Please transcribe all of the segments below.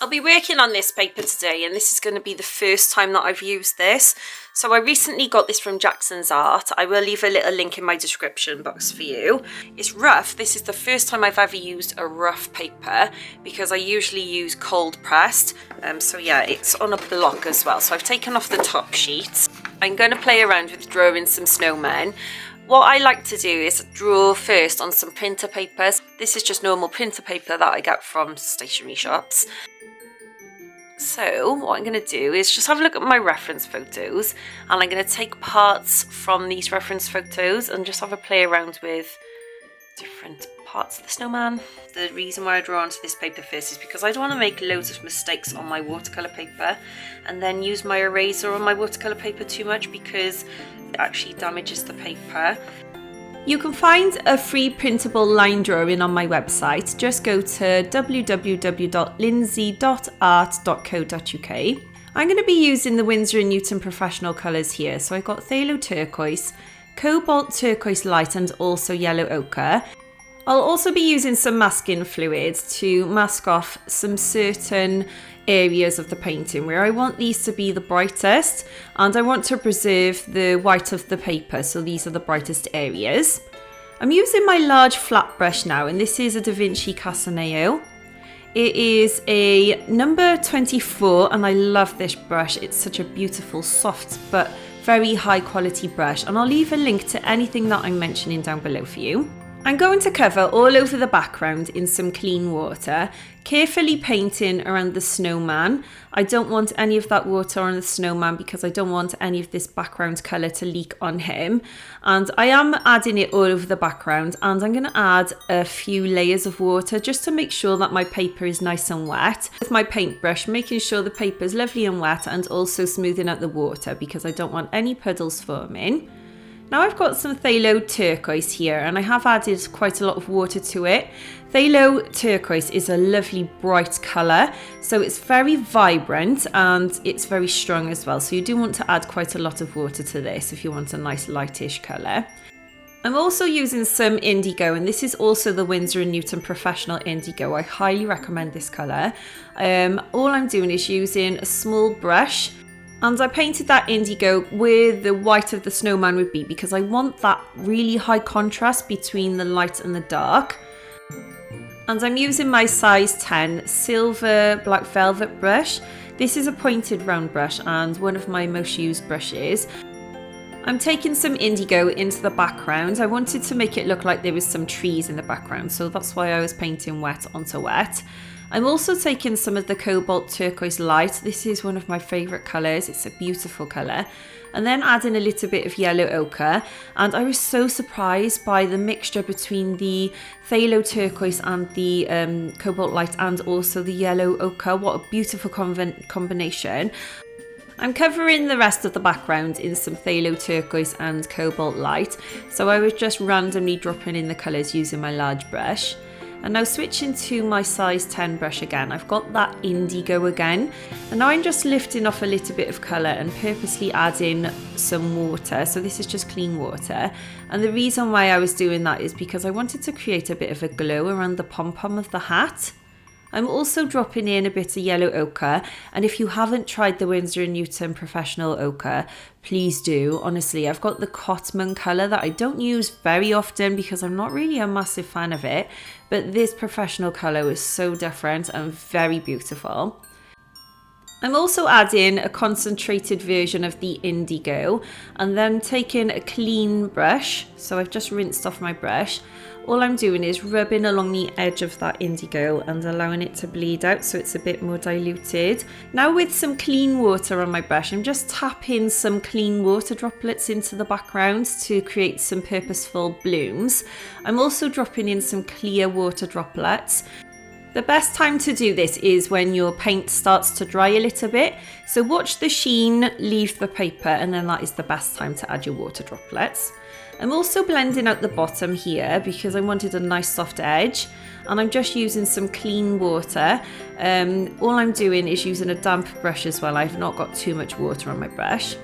I'll be working on this paper today, and this is going to be the first time that I've used this. So I recently got this from Jackson's Art. I will leave a little link in my description box for you. It's rough. This is the first time I've ever used a rough paper because I usually use cold pressed. So yeah, it's on a block as well. So I've taken off the top sheet. I'm going to play around with drawing some snowmen. What I like to do is draw first on some printer papers. This is just normal printer paper that I get from stationery shops. So what I'm going to do is just have a look at my reference photos, and I'm going to take parts from these reference photos and just have a play around with different parts of the snowman. The reason why I draw onto this paper first is because I don't want to make loads of mistakes on my watercolour paper and then use my eraser on my watercolour paper too much, because it actually damages the paper. You can find a free printable line drawing on my website. Just go to www.lindsey.art.co.uk. I'm going to be using the Winsor & Newton professional colours here. So I've got phthalo turquoise, cobalt turquoise light and also yellow ochre. I'll also be using some masking fluid to mask off some certain areas of the painting where I want these to be the brightest, and I want to preserve the white of the paper, so these are the brightest areas. I'm using my large flat brush now, and this is a Da Vinci Casaneo. It is a number 24 and I love this brush. It's such a beautiful, soft but very high quality brush, and I'll leave a link to anything that I'm mentioning down below for you. I'm going to cover all over the background in some clean water, carefully painting around the snowman. I don't want any of that water on the snowman because I don't want any of this background colour to leak on him. And I am adding it all over the background, and I'm going to add a few layers of water just to make sure that my paper is nice and wet. With my paintbrush, making sure the paper is lovely and wet, and also smoothing out the water because I don't want any puddles forming. Now I've got some phthalo turquoise here, and I have added quite a lot of water to it. Phthalo turquoise is a lovely bright colour, so it's very vibrant and it's very strong as well. So you do want to add quite a lot of water to this if you want a nice lightish colour. I'm also using some indigo, and this is also the Winsor & Newton Professional Indigo. I highly recommend this colour. All I'm doing is using a small brush, and I painted that indigo where the white of the snowman would be because I want that really high contrast between the light and the dark. And I'm using my size 10 silver black velvet brush. This is a pointed round brush and one of my most used brushes. I'm taking some indigo into the background. I wanted to make it look like there was some trees in the background, so that's why I was painting wet onto wet. I'm also taking some of the cobalt turquoise light. This is one of my favourite colours. It's a beautiful colour. And then adding a little bit of yellow ochre. And I was so surprised by the mixture between the phthalo turquoise and the cobalt light and also the yellow ochre. What a beautiful combination. I'm covering the rest of the background in some phthalo turquoise and cobalt light. So I was just randomly dropping in the colours using my large brush. And now switching to my size 10 brush again, I've got that indigo again. And now I'm just lifting off a little bit of colour and purposely adding some water. So this is just clean water. And the reason why I was doing that is because I wanted to create a bit of a glow around the pom-pom of the hat. I'm also dropping in a bit of yellow ochre, and if you haven't tried the Winsor & Newton Professional Ochre, please do. Honestly, I've got the Cotman colour that I don't use very often because I'm not really a massive fan of it, but this professional colour is so different and very beautiful. I'm also adding a concentrated version of the indigo and then taking a clean brush, so I've just rinsed off my brush. All I'm doing is rubbing along the edge of that indigo and allowing it to bleed out so it's a bit more diluted. Now with some clean water on my brush, I'm just tapping some clean water droplets into the background to create some purposeful blooms. I'm also dropping in some clear water droplets. The best time to do this is when your paint starts to dry a little bit. So watch the sheen leave the paper, and then that is the best time to add your water droplets. I'm also blending out the bottom here because I wanted a nice soft edge, and I'm just using some clean water. All I'm doing is using a damp brush as well. I've not got too much water on my brush.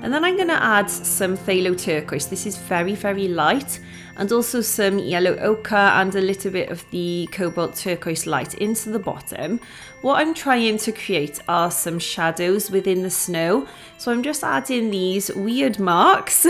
And then I'm going to add some phthalo turquoise. This is very, very light, and also some yellow ochre and a little bit of the cobalt turquoise light into the bottom. What I'm trying to create are some shadows within the snow. So I'm just adding these weird marks,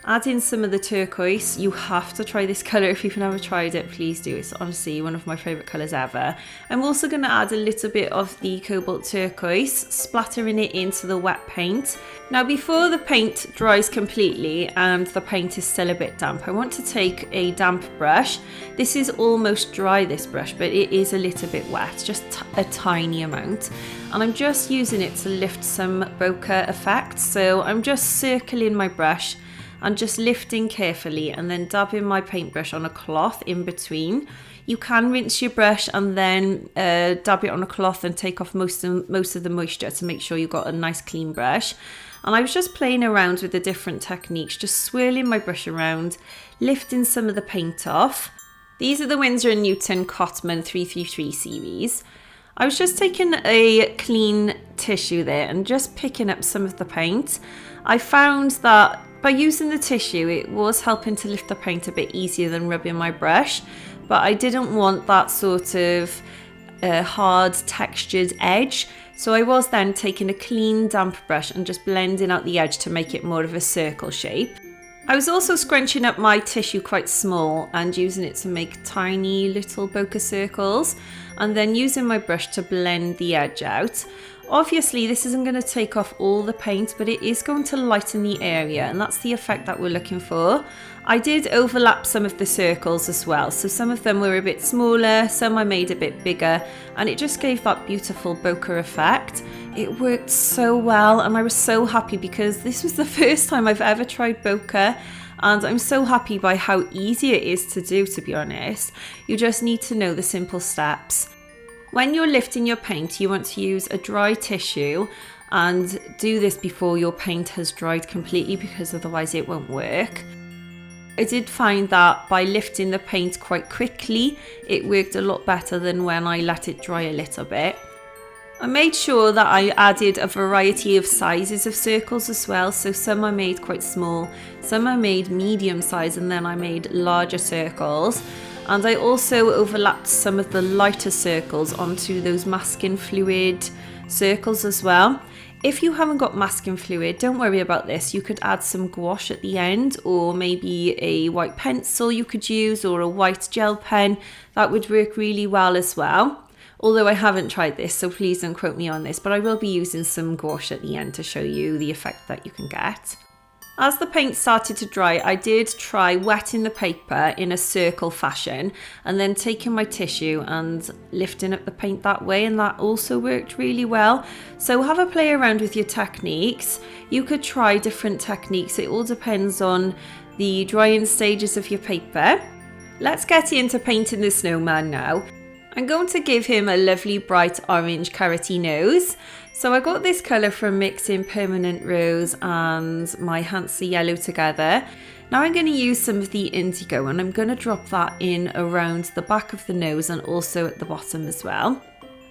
adding some of the turquoise. You have to try this colour if you've never tried it, please do. It's honestly one of my favourite colours ever. I'm also going to add a little bit of the cobalt turquoise, splattering it into the wet paint. Now before the paint dries completely and the paint is still a bit damp, I want to take a damp brush. This is almost dry, this brush, but it is a little bit wet, just a tiny amount. And I'm just using it to lift some bokeh effect. So I'm just circling my brush and just lifting carefully and then dabbing my paintbrush on a cloth in between. You can rinse your brush and then dab it on a cloth and take off most of the moisture to make sure you've got a nice clean brush. And I was just playing around with the different techniques, just swirling my brush around, lifting some of the paint off. These are the Winsor & Newton Cotman 333 series. I was just taking a clean tissue there and just picking up some of the paint. I found that by using the tissue, it was helping to lift the paint a bit easier than rubbing my brush, but I didn't want that sort of hard textured edge. So I was then taking a clean damp brush and just blending out the edge to make it more of a circle shape. I was also scrunching up my tissue quite small and using it to make tiny little bokeh circles, and then using my brush to blend the edge out. Obviously this isn't going to take off all the paint, but it is going to lighten the area, and that's the effect that we're looking for. I did overlap some of the circles as well, so some of them were a bit smaller, some I made a bit bigger, and it just gave that beautiful bokeh effect. It worked so well, and I was so happy because this was the first time I've ever tried bokeh, and I'm so happy by how easy it is to do, to be honest. You just need to know the simple steps. When you're lifting your paint, you want to use a dry tissue and do this before your paint has dried completely, because otherwise it won't work. I did find that by lifting the paint quite quickly, it worked a lot better than when I let it dry a little bit. I made sure that I added a variety of sizes of circles as well, so some I made quite small, some I made medium size, and then I made larger circles. And I also overlapped some of the lighter circles onto those masking fluid circles as well. If you haven't got masking fluid, don't worry about this. You could add some gouache at the end, or maybe a white pencil you could use, or a white gel pen. That would work really well as well. Although I haven't tried this, so please don't quote me on this, but I will be using some gouache at the end to show you the effect that you can get. As the paint started to dry, I did try wetting the paper in a circle fashion and then taking my tissue and lifting up the paint that way, and that also worked really well. So have a play around with your techniques. You could try different techniques. It all depends on the drying stages of your paper. Let's get into painting the snowman now. I'm going to give him a lovely bright orange carroty nose. So I got this colour from mixing Permanent Rose and my Hansa Yellow together. Now I'm going to use some of the indigo, and I'm going to drop that in around the back of the nose and also at the bottom as well.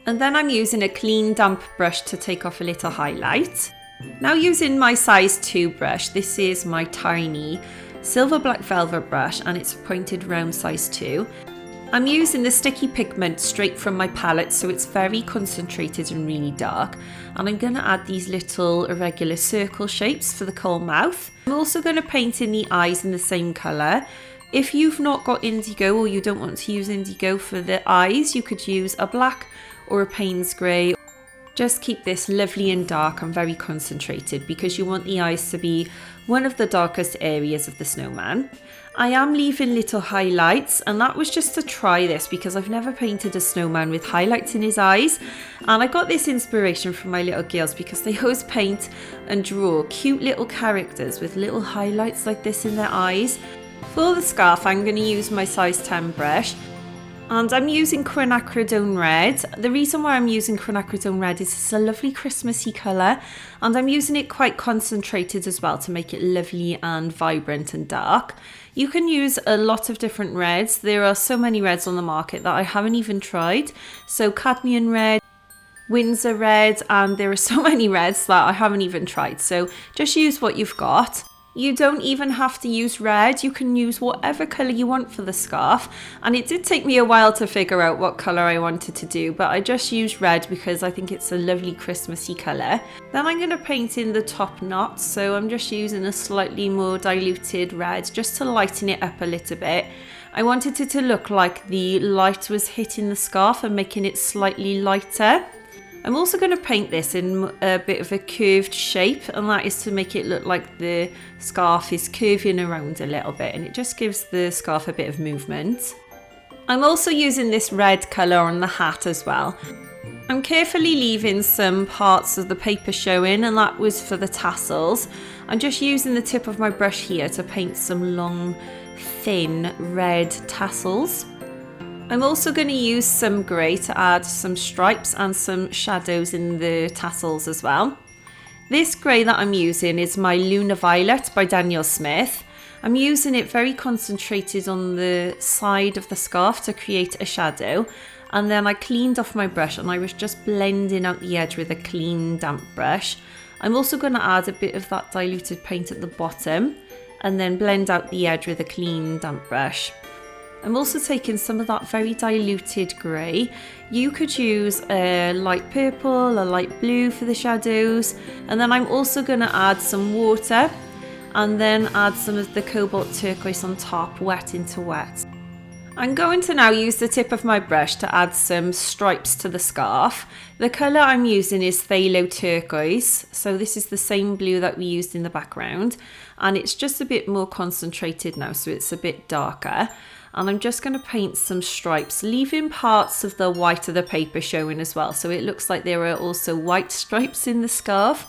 And then I'm using a clean damp brush to take off a little highlight. Now using my size 2 brush, this is my tiny silver black velvet brush and it's a pointed round size 2. I'm using the sticky pigment straight from my palette, so it's very concentrated and really dark. And I'm going to add these little irregular circle shapes for the coal mouth. I'm also going to paint in the eyes in the same colour. If you've not got indigo, or you don't want to use indigo for the eyes, you could use a black or a Payne's grey. Just keep this lovely and dark and very concentrated, because you want the eyes to be one of the darkest areas of the snowman. I am leaving little highlights, and that was just to try this because I've never painted a snowman with highlights in his eyes, and I got this inspiration from my little girls because they always paint and draw cute little characters with little highlights like this in their eyes. For the scarf, I'm going to use my size 10 brush. And I'm using quinacridone red. The reason why I'm using quinacridone red is it's a lovely Christmassy colour, and I'm using it quite concentrated as well to make it lovely and vibrant and dark. You can use a lot of different reds. There are so many reds on the market that I haven't even tried. So cadmium red, Windsor red, and there are so many reds that I haven't even tried. So just use what you've got. You don't even have to use red, you can use whatever colour you want for the scarf. And it did take me a while to figure out what colour I wanted to do, but I just used red because I think it's a lovely Christmassy colour. Then I'm going to paint in the top knot, so I'm just using a slightly more diluted red just to lighten it up a little bit. I wanted it to look like the light was hitting the scarf and making it slightly lighter. I'm also going to paint this in a bit of a curved shape, and that is to make it look like the scarf is curving around a little bit, and it just gives the scarf a bit of movement. I'm also using this red colour on the hat as well. I'm carefully leaving some parts of the paper showing, and that was for the tassels. I'm just using the tip of my brush here to paint some long, thin red tassels. I'm also going to use some grey to add some stripes and some shadows in the tassels as well. This grey that I'm using is my Lunar Violet by Daniel Smith. I'm using it very concentrated on the side of the scarf to create a shadow, and then I cleaned off my brush and I was just blending out the edge with a clean damp brush. I'm also going to add a bit of that diluted paint at the bottom and then blend out the edge with a clean damp brush. I'm also taking some of that very diluted grey. You could use a light purple, a light blue for the shadows. And then I'm also going to add some water and then add some of the cobalt turquoise on top, wet into wet. I'm going to now use the tip of my brush to add some stripes to the scarf. The colour I'm using is phthalo turquoise, so this is the same blue that we used in the background, and it's just a bit more concentrated now, so it's a bit darker. And I'm just going to paint some stripes, leaving parts of the white of the paper showing as well, so it looks like there are also white stripes in the scarf.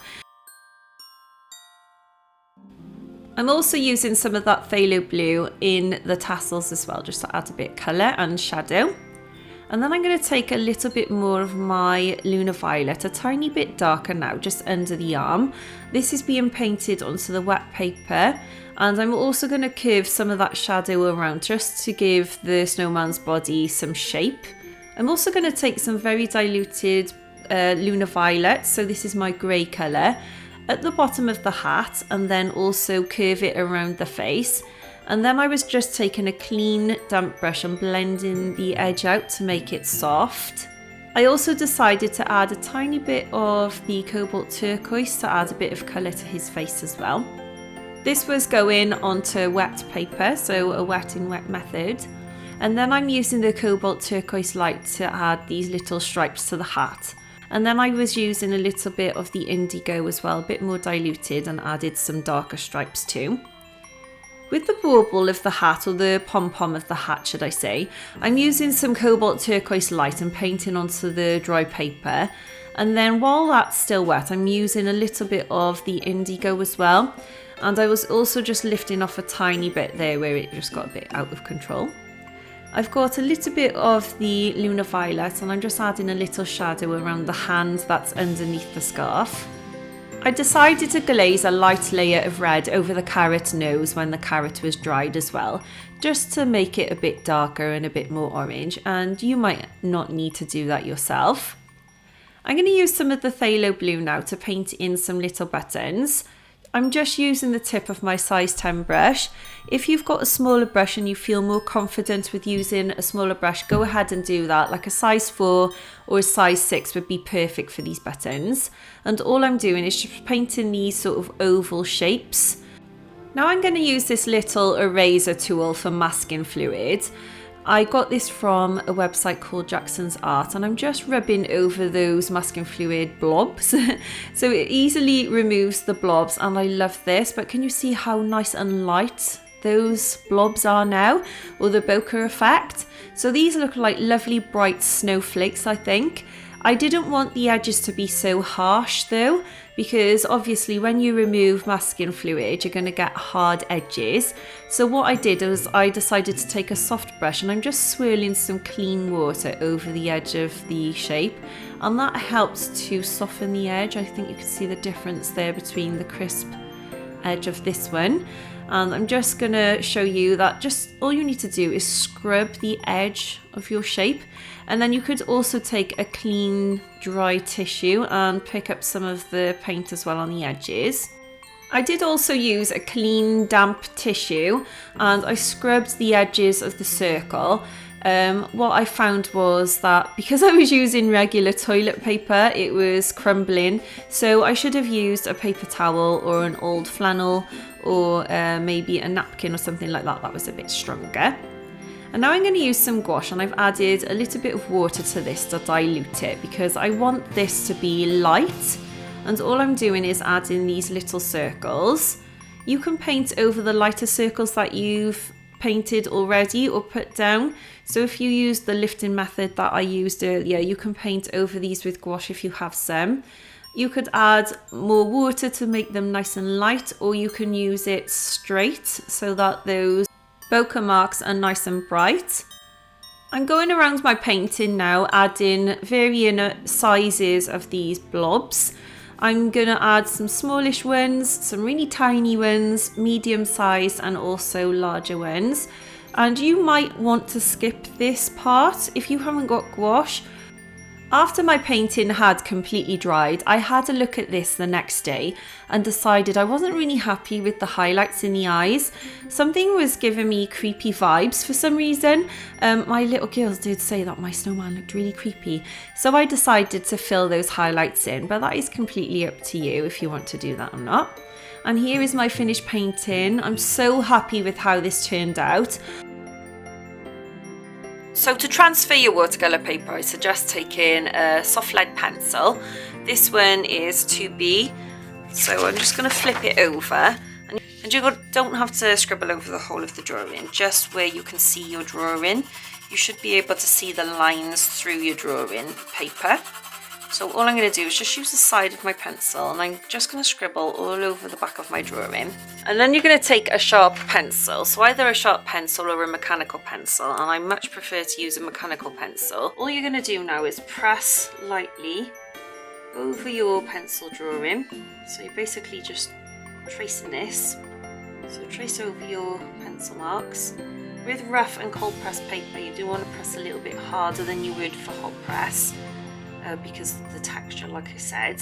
I'm also using some of that phthalo blue in the tassels as well, just to add a bit of colour and shadow. And then I'm going to take a little bit more of my Lunar Violet, a tiny bit darker now, just under the arm. This is being painted onto the wet paper, and I'm also going to curve some of that shadow around just to give the snowman's body some shape. I'm also going to take some very diluted Lunar Violet, so this is my grey colour, at the bottom of the hat, and then also curve it around the face. And then I was just taking a clean damp brush and blending the edge out to make it soft. I also decided to add a tiny bit of the cobalt turquoise to add a bit of colour to his face as well. This was going onto wet paper, so a wet in wet method. And then I'm using the cobalt turquoise light to add these little stripes to the hat. And then I was using a little bit of the indigo as well, a bit more diluted, and added some darker stripes too. With the bauble of the hat, or the pom-pom of the hat should I say, I'm using some cobalt turquoise light and painting onto the dry paper. And then while that's still wet, I'm using a little bit of the indigo as well. And I was also just lifting off a tiny bit there where it just got a bit out of control. I've got a little bit of the Lunar Violet, and I'm just adding a little shadow around the hand that's underneath the scarf. I decided to glaze a light layer of red over the carrot nose when the carrot was dried as well, just to make it a bit darker and a bit more orange, and you might not need to do that yourself. I'm going to use some of the phthalo blue now to paint in some little buttons. I'm just using the tip of my size 10 brush. If you've got a smaller brush and you feel more confident with using a smaller brush, go ahead and do that. Like a size 4 or a size 6 would be perfect for these buttons. And all I'm doing is just painting these sort of oval shapes. Now I'm going to use this little eraser tool for masking fluid. I got this from a website called Jackson's Art, and I'm just rubbing over those masking fluid blobs. So it easily removes the blobs, and I love this, but can you see how nice and light those blobs are now, or the bokeh effect? So these look like lovely bright snowflakes, I think. I didn't want the edges to be so harsh though, because obviously when you remove masking fluid, you're going to get hard edges. So what I did was I decided to take a soft brush, and I'm just swirling some clean water over the edge of the shape, and that helps to soften the edge. I think you can see the difference there between the crisp edge of this one. And I'm just gonna show you that just all you need to do is scrub the edge of your shape, and then you could also take a clean dry tissue and pick up some of the paint as well on the edges. I did also use a clean damp tissue and I scrubbed the edges of the circle. What I found was that because I was using regular toilet paper, it was crumbling, so I should have used a paper towel or an old flannel or maybe a napkin or something like that was a bit stronger. And now I'm going to use some gouache, and I've added a little bit of water to this to dilute it because I want this to be light, and all I'm doing is adding these little circles. You can paint over the lighter circles that you've painted already or put down. So if you use the lifting method that I used earlier, you can paint over these with gouache if you have some. You could add more water to make them nice and light, or you can use it straight so that those bokeh marks are nice and bright. I'm going around my painting now, adding varying sizes of these blobs. I'm going to add some smallish ones, some really tiny ones, medium size, and also larger ones. And you might want to skip this part if you haven't got gouache. After my painting had completely dried, I had a look at this the next day and decided I wasn't really happy with the highlights in the eyes. Something was giving me creepy vibes for some reason. My little girls did say that my snowman looked really creepy, so I decided to fill those highlights in, but that is completely up to you if you want to do that or not. And here is my finished painting. I'm so happy with how this turned out. So to transfer your watercolour paper, I suggest taking a soft lead pencil. This one is 2B, so I'm just going to flip it over. And you don't have to scribble over the whole of the drawing, just where you can see your drawing. You should be able to see the lines through your drawing paper. So all I'm going to do is just use the side of my pencil, and I'm just going to scribble all over the back of my drawing. And then you're going to take a sharp pencil, so either a sharp pencil or a mechanical pencil, and I much prefer to use a mechanical pencil. All you're going to do now is press lightly over your pencil drawing. So you're basically just tracing this. So trace over your pencil marks. With rough and cold press paper, you do want to press a little bit harder than you would for hot press. Because of the texture, like I said.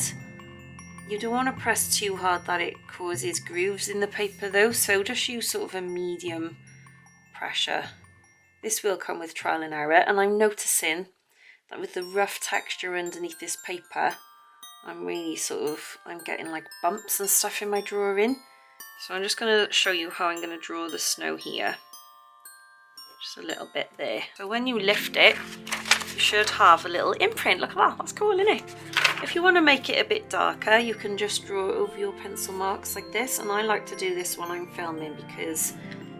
You don't want to press too hard that it causes grooves in the paper though, so just use sort of a medium pressure. This will come with trial and error, and I'm noticing that with the rough texture underneath this paper, I'm getting like bumps and stuff in my drawing. So I'm just going to show you how I'm going to draw the snow here. Just a little bit there. So when you lift it, you should have a little imprint. Look at that, that's cool, isn't it? If you want to make it a bit darker, you can just draw over your pencil marks like this, and I like to do this when I'm filming because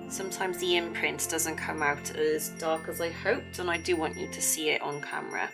sometimes the imprint doesn't come out as dark as I hoped, and I do want you to see it on camera.